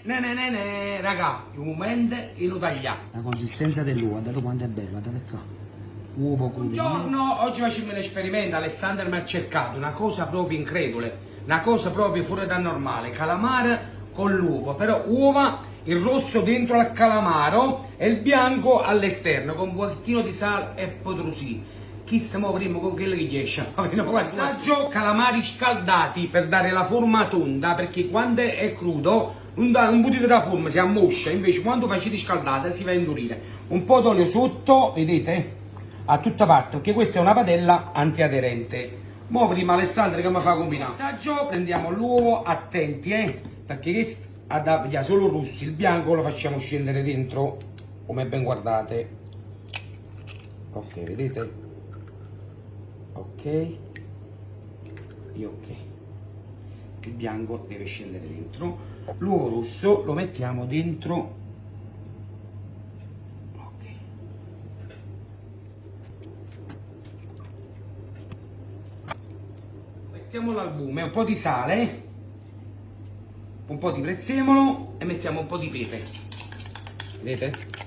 Raga, il momento e lo tagliamo. La consistenza dell'uovo, guardate quanto è bello, guardate qua. Uovo crudo. Buongiorno, oggi facciamo un esperimento. Alessandro mi ha cercato una cosa proprio incredibile, una cosa proprio fuori dal normale. Calamare con l'uovo, però uova, il rosso dentro al calamaro e il bianco all'esterno con un pochettino di sale e petrusino. Chi stiamo prima con quello che riesce? Assaggio calamari scaldati per dare la forma tonda, perché quando è crudo non potete da forma, si ammoscia, invece quando facete scaldata si va a indurire. Un po' d'olio sotto, vedete? A tutta parte, perché questa è una padella antiaderente. Mo' prima Alessandro che mi fa combinare. Assaggio, prendiamo l'uovo, attenti, perché questo ha da pigliare solo rossi, il bianco lo facciamo scendere dentro, come ben guardate. Ok, vedete? Ok, e ok, il bianco deve scendere dentro, l'uovo rosso lo mettiamo dentro, ok, mettiamo l'albume, un po' di sale, un po' di prezzemolo e mettiamo un po' di pepe, vedete?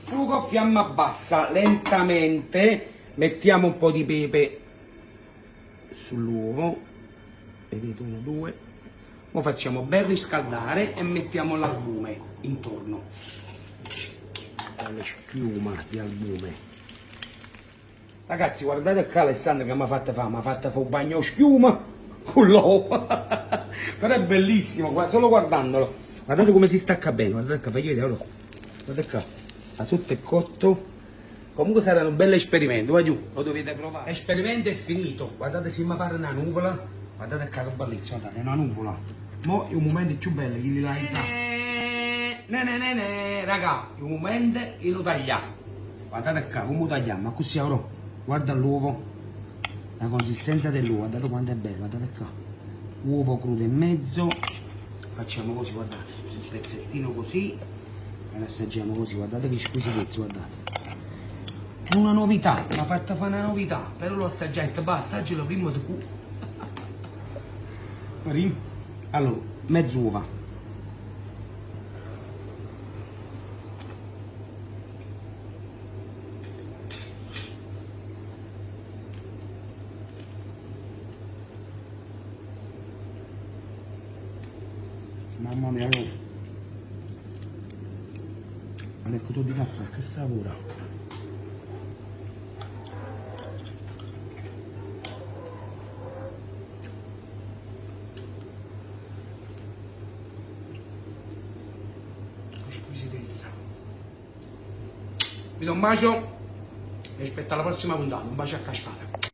Fuoco a fiamma bassa, lentamente mettiamo un po' di pepe sull'uovo, vedete, 1, 2, ora facciamo ben riscaldare e mettiamo l'albume intorno, la schiuma di albume. Ragazzi, guardate qua Alessandro che mi ha fatto fare, mi ha fatto fare un bagno schiuma con l'uovo, però è bellissimo, solo guardandolo, guardate come si stacca bene, guardate qua, fagli vedere, guardate qua. La sotto è cotto. Comunque sarà un bel esperimento, vai giù, lo dovete provare. L'esperimento è finito, guardate se mi pare una nuvola, guardate che bellezza, guardate, è una nuvola. Mo' è un momento più bello, che li realizza. Raga, è un momento e lo tagliamo. Guardate qua, come lo tagliamo, ma così ora, guarda l'uovo, la consistenza dell'uovo, guardate quanto è bello, guardate qua. Uovo crudo in mezzo, facciamo così, guardate, un pezzettino così. E lo assaggiamo così, guardate che squisitezza, guardate. È una novità, mi ha fatto fare una novità, però l'ho assaggiato, basta, assaggialo prima tu. Allora, mezz'uova. Mamma mia, allora. Guarda il di caffè, che sapore! Che squisitezza! Vi do un bacio e aspetto alla prossima puntata, un bacio a cascata!